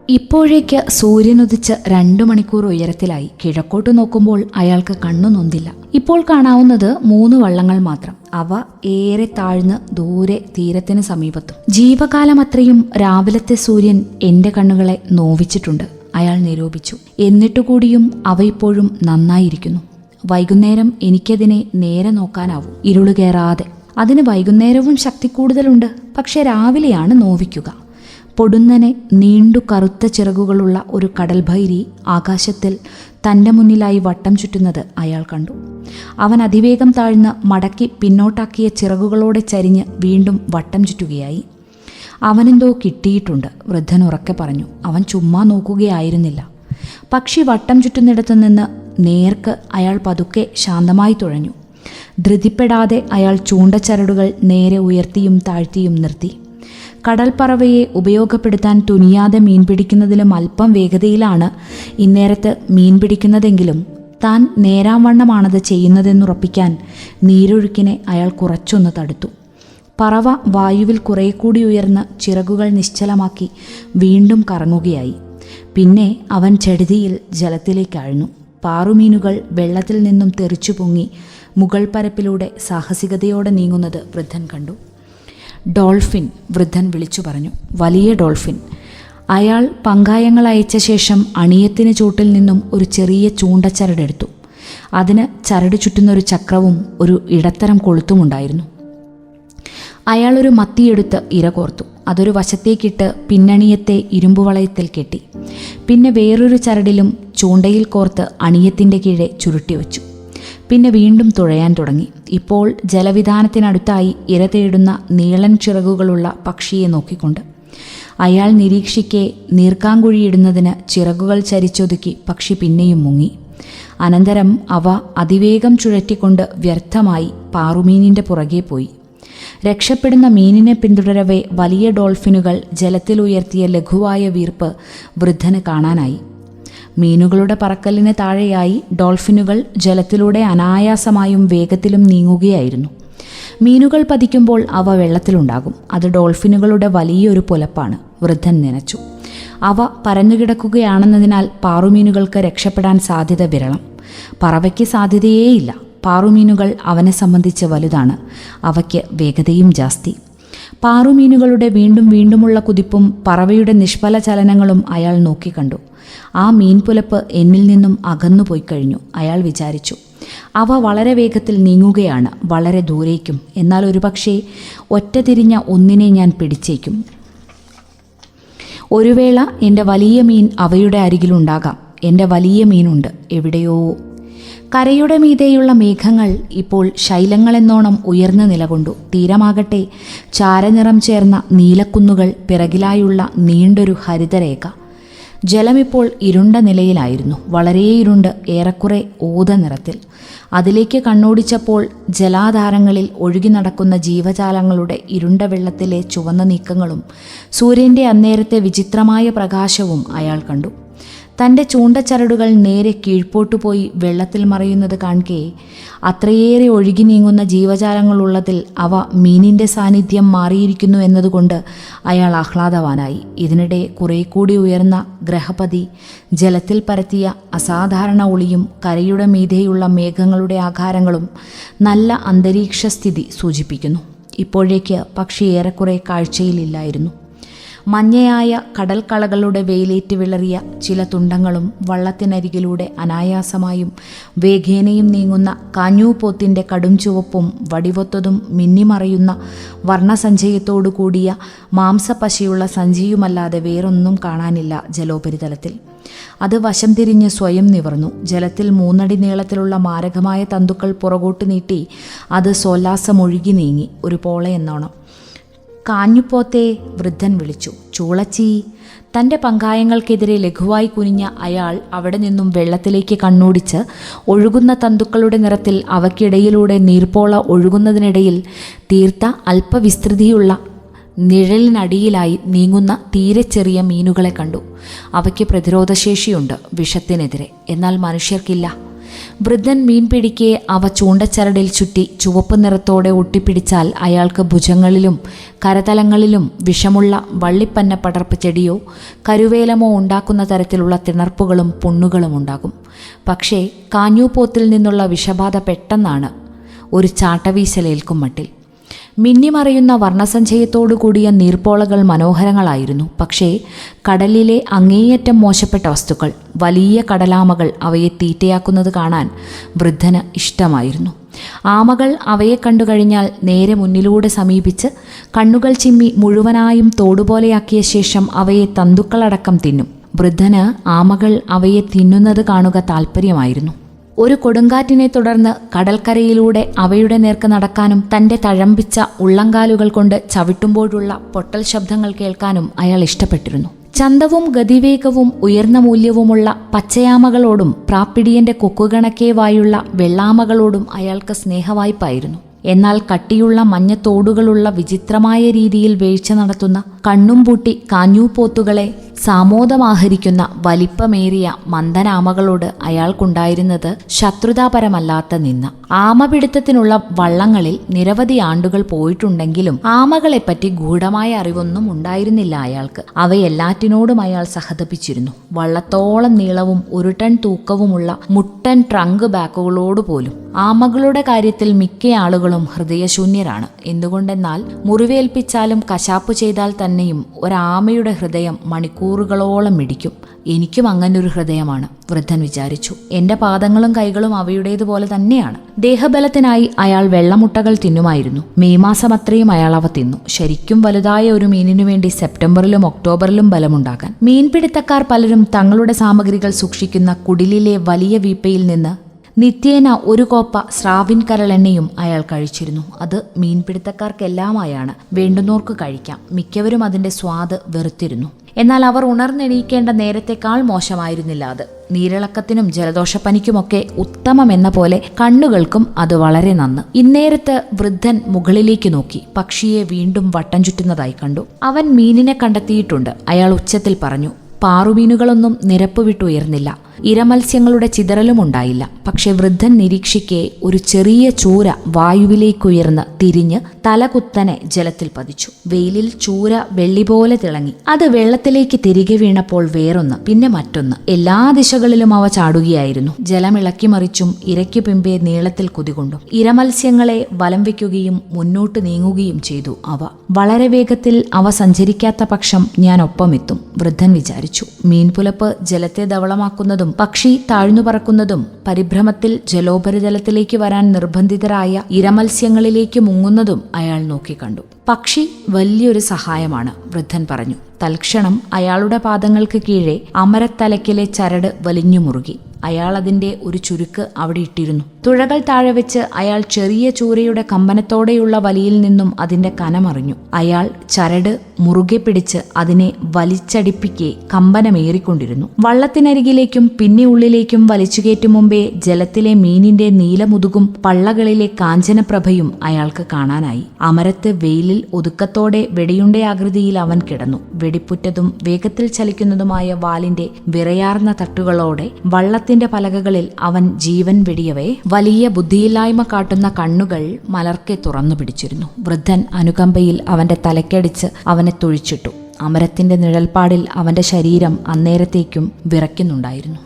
ഇപ്പോഴേക്ക് സൂര്യനുദിച്ച് 2 മണിക്കൂർ ഉയരത്തിലായി. കിഴക്കോട്ട് നോക്കുമ്പോൾ അയാൾക്ക് കണ്ണു നൊന്തില്ല. ഇപ്പോൾ കാണാവുന്നത് 3 വള്ളങ്ങൾ മാത്രം. അവ ഏറെ താഴ്ന്ന് ദൂരെ തീരത്തിന് സമീപത്തും. ജീവകാലമത്രയും രാവിലത്തെ സൂര്യൻ എന്റെ കണ്ണുകളെ നോവിച്ചിട്ടുണ്ട്, അയാൾ നിരൂപിച്ചു. എന്നിട്ടുകൂടിയും അവ ഇപ്പോഴും നന്നായിരിക്കുന്നു. വൈകുന്നേരം എനിക്കതിനെ നേരെ നോക്കാനാവും, ഇരുളു കയറാതെ. അതിന് വൈകുന്നേരവും ശക്തി കൂടുതലുണ്ട്, പക്ഷെ രാവിലെയാണ് നോവിക്കുക. പൊടുന്നനെ നീണ്ടു കറുത്ത ചിറകുകളുള്ള ഒരു കടൽഭൈരി ആകാശത്തിൽ തൻ്റെ മുന്നിലായി വട്ടം ചുറ്റുന്നത് അയാൾ കണ്ടു. അവൻ അതിവേഗം താഴ്ന്ന് മടക്കി പിന്നോട്ടാക്കിയ ചിറകുകളോടെ ചരിഞ്ഞ് വീണ്ടും വട്ടം ചുറ്റുകയായി. അവനെന്തോ കിട്ടിയിട്ടുണ്ട്, വൃദ്ധൻ ഉറക്കെ പറഞ്ഞു. അവൻ ചുമ്മാ നോക്കുകയായിരുന്നില്ല. പക്ഷി വട്ടം ചുറ്റുന്നിടത്തു നിന്ന് നേർക്ക് അയാൾ പതുക്കെ ശാന്തമായി തുഴഞ്ഞു. ധൃതിപ്പെടാതെ അയാൾ ചൂണ്ടച്ചരടുകൾ നേരെ ഉയർത്തിയും താഴ്ത്തിയും നിർത്തി. കടൽപ്പറവയെ ഉപയോഗപ്പെടുത്താൻ തുനിയാതെ മീൻ പിടിക്കുന്നതിലും അല്പം വേഗതയിലാണ് ഇന്നേരത്ത് മീൻ പിടിക്കുന്നതെങ്കിലും താൻ നേരാവണ്ണമാണത് ചെയ്യുന്നതെന്നുറപ്പിക്കാൻ നീരൊഴുക്കിനെ അയാൾ കുറച്ചൊന്ന് തടുത്തു. പറവ വായുവിൽ കുറെ കൂടി ഉയർന്ന് ചിറകുകൾ നിശ്ചലമാക്കി വീണ്ടും കറങ്ങുകയായി. പിന്നെ അവൻ ചെടുതിയിൽ ജലത്തിലേക്കാഴ്ന്നു. പാറുമീനുകൾ വെള്ളത്തിൽ നിന്നും തെറിച്ചു പൊങ്ങി മുകൾ പരപ്പിലൂടെ സാഹസികതയോടെ നീങ്ങുന്നത് വൃദ്ധൻ കണ്ടു. ഡോൾഫിൻ, വൃദ്ധൻ വിളിച്ചു പറഞ്ഞു. വലിയ ഡോൾഫിൻ. അയാൾ പങ്കായങ്ങൾ അയച്ച ശേഷം അണിയത്തിന് ചൂട്ടിൽ നിന്നും ഒരു ചെറിയ ചൂണ്ടച്ചരടെടുത്തു. അതിന് ചരട് ചുറ്റുന്നൊരു ചക്രവും ഒരു ഇടത്തരം കൊളുത്തുമുണ്ടായിരുന്നു. അയാളൊരു മത്തിയെടുത്ത് ഇര കോർത്തു. അതൊരു വശത്തേക്കിട്ട് പിന്നണിയത്തെ ഇരുമ്പുവളയത്തിൽ കെട്ടി. പിന്നെ വേറൊരു ചരടിലും ചൂണ്ടയിൽ കോർത്ത് അണിയത്തിൻ്റെ കീഴെ ചുരുട്ടിവെച്ചു. പിന്നെ വീണ്ടും തുഴയാൻ തുടങ്ങി. ഇപ്പോൾ ജലവിധാനത്തിനടുത്തായി ഇര തേടുന്ന നീളൻ ചിറകുകളുള്ള പക്ഷിയെ നോക്കിക്കൊണ്ട്. അയാൾ നിരീക്ഷിക്കെ നീർക്കാങ്കുഴിയിടുന്നതിന് ചിറകുകൾ ചരിച്ചൊതുക്കി പക്ഷി പിന്നെയും മുങ്ങി. അനന്തരം അവ അതിവേഗം ചുഴറ്റിക്കൊണ്ട് വ്യർത്ഥമായി പാറുമീനിൻ്റെ പുറകെ പോയി. രക്ഷപ്പെടുന്ന മീനിനെ പിന്തുടരവേ വലിയ ഡോൾഫിനുകൾ ജലത്തിൽ ഉയർത്തിയ ലഘുവായ വീർപ്പ് വൃദ്ധന് കാണാനായി. മീനുകളുടെ പറക്കലിന് താഴെയായി ഡോൾഫിനുകൾ ജലത്തിലൂടെ അനായാസമായും വേഗത്തിലും നീങ്ങുകയായിരുന്നു. മീനുകൾ പതിക്കുമ്പോൾ അവ വെള്ളത്തിലുണ്ടാകും. അത് ഡോൾഫിനുകളുടെ വലിയൊരു പുലപ്പാണ്, വൃദ്ധൻ നനച്ചു. അവ പരന്നുകിടക്കുകയാണെന്നതിനാൽ പാറുമീനുകൾക്ക് രക്ഷപ്പെടാൻ സാധ്യത വിരളം. പറവയ്ക്ക് സാധ്യതയേയില്ല. പാറുമീനുകൾ അവനെ സംബന്ധിച്ച് വലുതാണ്, അവയ്ക്ക് വേഗതയും ജാസ്തി. പാറുമീനുകളുടെ വീണ്ടും വീണ്ടുമുള്ള കുതിപ്പും പറവയുടെ നിഷ്ഫല ചലനങ്ങളും അയാൾ നോക്കിക്കണ്ടു. ആ മീൻപുലപ്പ് എന്നിൽ നിന്നും അകന്നുപോയി കഴിഞ്ഞു, അയാൾ വിചാരിച്ചു. അവ വളരെ വേഗത്തിൽ നീങ്ങുകയാണ്, വളരെ ദൂരേക്കും. എന്നാൽ ഒരുപക്ഷെ ഒറ്റ തിരിഞ്ഞ ഒന്നിനെ ഞാൻ പിടിച്ചേക്കും. ഒരു വേള എൻ്റെ വലിയ മീൻ അവയുടെ അരികിലുണ്ടാകാം. എൻ്റെ വലിയ മീനുണ്ട് എവിടെയോ. കരയുടെ മീതെയുള്ള മേഘങ്ങൾ ഇപ്പോൾ ശൈലങ്ങളെന്നോണം ഉയർന്നു നിലകൊണ്ടു. തീരമാകട്ടെ ചാരനിറം ചേർന്ന നീലക്കുന്നുകൾ, പിറകിലായുള്ള നീണ്ടൊരു ഹരിതരേഖ. ജലമിപ്പോൾ ഇരുണ്ട നിലയിലായിരുന്നു, വളരെ ഇരുണ്ട്, ഏറെക്കുറെ ഊത നിറത്തിൽ. അതിലേക്ക് കണ്ണോടിച്ചപ്പോൾ ജലാധാരങ്ങളിൽ ഒഴുകി നടക്കുന്ന ജീവജാലങ്ങളുടെ ഇരുണ്ട വെള്ളത്തിലെ ചുവന്ന നീക്കങ്ങളും സൂര്യൻ്റെ അന്നേരത്തെ വിചിത്രമായ പ്രകാശവും അയാൾ കണ്ടു. തൻ്റെ ചൂണ്ടച്ചരടുകൾ നേരെ കീഴ്പോട്ടു പോയി വെള്ളത്തിൽ മറയുന്നത് കാണുകെ അത്രയേറെ ഒഴുകി നീങ്ങുന്ന ജീവജാലങ്ങളുള്ളതിൽ അവ മീനിൻ്റെ സാന്നിധ്യം മാറിയിരിക്കുന്നു എന്നതുകൊണ്ട് അയാൾ ആഹ്ലാദവാനായി. ഇതിനിടെ കുറെ കൂടി ഉയർന്ന ഗ്രഹപതി ജലത്തിൽ പരത്തിയ അസാധാരണ ഒളിയും കരയുടെ മീതെയുള്ള മേഘങ്ങളുടെ ആകാരങ്ങളും നല്ല അന്തരീക്ഷസ്ഥിതി സൂചിപ്പിക്കുന്നു. ഇപ്പോഴേക്ക് പക്ഷി ഏറെക്കുറെ കാഴ്ചയിലില്ലായിരുന്നു. മഞ്ഞയായ കടൽക്കളകളുടെ വെയിലേറ്റ് വിളറിയ ചില തുണ്ടങ്ങളും വള്ളത്തിനരികിലൂടെ അനായാസമായും വേഗേനയും നീങ്ങുന്ന കാഞ്ഞൂപോത്തിൻ്റെ കടും ചുവപ്പും വടിവൊത്തതും മിന്നിമറയുന്ന വർണ്ണസഞ്ചയത്തോടു കൂടിയ മാംസപ്പശയുള്ള സഞ്ചിയുമല്ലാതെ വേറൊന്നും കാണാനില്ല ജലോപരിതലത്തിൽ. അത് വശം തിരിഞ്ഞ് സ്വയം നിവർന്നു. ജലത്തിൽ 3 അടി നീളത്തിലുള്ള മാരകമായ തന്തുക്കൾ പുറകോട്ട് നീട്ടി അത് സോല്ലാസമൊഴുകി നീങ്ങി, ഒരു പോളയെന്നോണം. കാഞ്ഞുപോത്തെ, വൃദ്ധൻ വിളിച്ചു. ചൂളച്ചി. തൻ്റെ പങ്കായങ്ങൾക്കെതിരെ ലഘുവായി കുനിഞ്ഞ അയാൾ അവിടെ നിന്നും വെള്ളത്തിലേക്ക് കണ്ണോടിച്ച് ഒഴുകുന്ന തന്തുക്കളുടെ നിറത്തിൽ അവയ്ക്കിടയിലൂടെ നീർപ്പോള ഒഴുകുന്നതിനിടയിൽ തീർത്ത അല്പവിസ്തൃതിയുള്ള നിഴലിനടിയിലായി നീങ്ങുന്ന തീരെ ചെറിയ മീനുകളെ കണ്ടു. അവയ്ക്ക് പ്രതിരോധശേഷിയുണ്ട് വിഷത്തിനെതിരെ, എന്നാൽ മനുഷ്യർക്കില്ല. വൃദ്ധൻ മീൻ പിടിക്കെ അവ ചൂണ്ടച്ചരടിൽ ചുറ്റി ചുവപ്പ് നിറത്തോടെ ഒട്ടിപ്പിടിച്ചാൽ അയാൾക്ക് ഭുജങ്ങളിലും കരതലങ്ങളിലും വിഷമുള്ള വള്ളിപ്പന്ന പടർപ്പ് ചെടിയോ കരുവേലമോ ഉണ്ടാക്കുന്ന തരത്തിലുള്ള തിണർപ്പുകളും പുണ്ണുകളും ഉണ്ടാകും. പക്ഷേ കാഞ്ഞൂപോത്തിൽ നിന്നുള്ള വിഷബാധ പെട്ടെന്നാണ് ഒരു ചാട്ടവീശലേൽക്കും മട്ടിൽ. മിന്നിമറയുന്ന വർണ്ണസഞ്ചയത്തോടു കൂടിയ നീർപ്പോളകൾ മനോഹരങ്ങളായിരുന്നു. പക്ഷേ കടലിലെ അങ്ങേയറ്റം മോശപ്പെട്ട വസ്തുക്കൾ, വലിയ കടലാമകൾ അവയെ തീറ്റയാക്കുന്നത് കാണാൻ വൃദ്ധന് ഇഷ്ടമായിരുന്നു. ആമകൾ അവയെ കണ്ടുകഴിഞ്ഞാൽ നേരെ മുന്നിലൂടെ സമീപിച്ച് കണ്ണുകൾ ചിമ്മി മുഴുവനായും തോടുപോലെയാക്കിയ ശേഷം അവയെ തന്തുക്കളടക്കം തിന്നും. വൃദ്ധന് ആമകൾ അവയെ തിന്നുന്നത് കാണുക താൽപ്പര്യമായിരുന്നു. ഒരു കൊടുങ്കാറ്റിനെ തുടർന്ന് കടൽക്കരയിലൂടെ അവയുടെ നേർക്ക് നടക്കാനും തൻ്റെ തഴമ്പിച്ച ഉള്ളങ്കാലുകൾ കൊണ്ട് ചവിട്ടുമ്പോഴുള്ള പൊട്ടൽ ശബ്ദങ്ങൾ കേൾക്കാനും അയാൾ ഇഷ്ടപ്പെട്ടിരുന്നു. ചന്തവും ഗതിവേഗവും ഉയർന്ന മൂല്യവുമുള്ള പച്ചയാമകളോടും പ്രാപ്പിടിയന്റെ കൊക്കുകണക്കേ വായുള്ള വെള്ളാമകളോടും അയാൾക്ക് സ്നേഹവായ്പായിരുന്നു. എന്നാൽ കട്ടിയുള്ള മഞ്ഞത്തോടുകളുള്ള വിചിത്രമായ രീതിയിൽ വീഴ്ച നടത്തുന്ന കണ്ണും പൂട്ടി കാഞ്ഞൂപോത്തുകളെ സാമോദമാഹരിക്കുന്ന വലിപ്പമേറിയ മന്ദനാമകളോട് അയാൾക്കുണ്ടായിരുന്നത് ശത്രുതാപരമല്ലാത്ത നിന്ന. ആമപിടുത്തത്തിനുള്ള വള്ളങ്ങളിൽ നിരവധി ആണ്ടുകൾ പോയിട്ടുണ്ടെങ്കിലും ആമകളെപ്പറ്റി ഗൂഢമായ അറിവൊന്നും ഉണ്ടായിരുന്നില്ല അയാൾക്ക്. അവയെല്ലാറ്റിനോടും അയാൾ സഹതപിച്ചിരുന്നു. വള്ളത്തോളം നീളവും 1 ടൺ തൂക്കവുമുള്ള മുട്ടൻ ട്രങ്ക് ബാക്കുകളോടുപോലും. ആമകളുടെ കാര്യത്തിൽ മിക്ക ആളുകളും ഹൃദയശൂന്യരാണ്. എന്തുകൊണ്ടെന്നാൽ മുറിവേൽപ്പിച്ചാലും കശാപ്പ് ചെയ്താൽ തന്നെയും ഒരാമയുടെ ഹൃദയം മണിക്കൂറുകളോളം മിടിക്കും. എനിക്കും അങ്ങനൊരു ഹൃദയമാണ്, വൃദ്ധൻ വിചാരിച്ചു. എന്റെ പാദങ്ങളും കൈകളും അവയുടേതുപോലെ തന്നെയാണ്. ദേഹബലത്തിനായി അയാൾ വെള്ളമുട്ടകൾ തിന്നുമായിരുന്നു. മെയ് മാസം അത്രയും അയാൾ അവ തിന്നു. ശരിക്കും വലുതായ ഒരു മീനിനു വേണ്ടി സെപ്റ്റംബറിലും ഒക്ടോബറിലും ബലമുണ്ടാകാൻ. മീൻപിടുത്തക്കാർ പലരും തങ്ങളുടെ സാമഗ്രികൾ സൂക്ഷിക്കുന്ന കുടിലിലെ വലിയ വീപ്പയിൽ നിന്ന് നിത്യേന ഒരു കോപ്പ സ്രാവിൻ കരളെണ്ണയും അയാൾ കഴിച്ചിരുന്നു. അത് മീൻപിടുത്തക്കാർക്കെല്ലാമായാണ്, വേണ്ടുന്നോർക്ക് കഴിക്കാം. മിക്കവരും അതിന്റെ സ്വാദ് വെറുത്തിരുന്നു. എന്നാൽ അവർ ഉണർന്നെണീക്കേണ്ട നേരത്തെക്കാൾ മോശമായിരുന്നില്ല അത്. നീരിളക്കത്തിനും ജലദോഷപ്പനിക്കുമൊക്കെ ഉത്തമമെന്ന പോലെ കണ്ണുകൾക്കും അത് വളരെ നന്ന്. ഇന്നേരത്ത് വൃദ്ധൻ മുകളിലേക്ക് നോക്കി. പക്ഷിയെ വീണ്ടും വട്ടം ചുറ്റുന്നതായി കണ്ടു. അവൻ മീനിനെ കണ്ടെത്തിയിട്ടുണ്ട്, അയാൾ ഉച്ചത്തിൽ പറഞ്ഞു. പാറുമീനുകളൊന്നും നിരപ്പ് വിട്ടുയർന്നില്ല. ഇരമത്സ്യങ്ങളുടെ ചിതറലും ഉണ്ടായില്ല. പക്ഷെ വൃദ്ധൻ നിരീക്ഷിക്കെ ഒരു ചെറിയ ചൂര വായുവിലേക്കുയർന്ന് തിരിഞ്ഞ് തലകുത്തനെ ജലത്തിൽ പതിച്ചു. വെയിലിൽ ചൂര വെള്ളി പോലെ തിളങ്ങി. അത് വെള്ളത്തിലേക്ക് തിരികെ വീണപ്പോൾ വേറൊന്ന്, പിന്നെ മറ്റൊന്ന്. എല്ലാ ദിശകളിലും അവ ചാടുകയായിരുന്നു. ജലമിളക്കി മറിച്ചും ഇരയ്ക്കു പിമ്പേ നീളത്തിൽ കുതികൊണ്ടും. ഇരമത്സ്യങ്ങളെ വലം വയ്ക്കുകയും മുന്നോട്ട് നീങ്ങുകയും ചെയ്തു. അവ വളരെ വേഗത്തിൽ അവ സഞ്ചരിക്കാത്ത പക്ഷം ഞാൻ ഒപ്പമെത്തും, വൃദ്ധൻ വിചാരിച്ചു. മീൻപുലപ്പ് ജലത്തെ ധവളമാക്കുന്നതും പക്ഷി താഴ്ന്നു പറക്കുന്നതും പരിഭ്രമത്തിൽ ജലോപരിതലത്തിലേക്ക് വരാൻ നിർബന്ധിതരായ ഇരമത്സ്യങ്ങളിലേക്ക് മുങ്ങുന്നതും അയാൾ നോക്കിക്കണ്ടു. പക്ഷി വലിയൊരു സഹായമാണ്, വൃദ്ധൻ പറഞ്ഞു. തൽക്ഷണം അയാളുടെ പാദങ്ങൾക്ക് കീഴെ അമരത്തലക്കിലെ ചരട് വലിഞ്ഞു മുറുകി. അയാൾ അതിന്റെ ഒരു ചുരുക്ക് അവിടെ ഇട്ടിരുന്നു. തുഴകൾ താഴെ വെച്ച് അയാൾ ചെറിയ ചൂരയുടെ കമ്പനത്തോടെയുള്ള വലിയിൽ നിന്നും അതിന്റെ കനമറിഞ്ഞു. അയാൾ ചരട് മുറുകെ പിടിച്ച് അതിനെ വലിച്ചടിപ്പിക്കെ കമ്പനമേറിക്കൊണ്ടിരുന്നു. വള്ളത്തിനരികിലേക്കും പിന്നെ ഉള്ളിലേക്കും വലിച്ചുകയറ്റും മുമ്പേ ജലത്തിലെ മീനിന്റെ നീലമുതുകും പള്ളകളിലെ കാഞ്ചനപ്രഭയും അയാൾക്ക് കാണാനായി. അമരത്ത് വെയിലിൽ ഒതുക്കത്തോടെ വെടിയുണ്ടയാകൃതിയിൽ അവൻ കിടന്നു. വെടിപ്പുറ്റതും വേഗത്തിൽ ചലിക്കുന്നതുമായ വാലിന്റെ വിറയാർന്ന തട്ടുകളോടെ വള്ളത്തിന്റെ പലകകളിൽ അവൻ ജീവൻ വെടിയവേ വലിയ ബുദ്ധിയില്ലായ്മ കാട്ടുന്ന കണ്ണുകൾ മലർക്കെ തുറന്നു പിടിച്ചിരുന്നു. വൃദ്ധൻ അനുകമ്പയിൽ അവന്റെ തലക്കടിച്ച് അവനെ തൊഴിച്ചിട്ടു. അമരത്തിന്റെ നിഴൽപ്പാടിൽ അവന്റെ ശരീരം അന്നേരത്തേക്കും വിറയ്ക്കുന്നുണ്ടായിരുന്നു.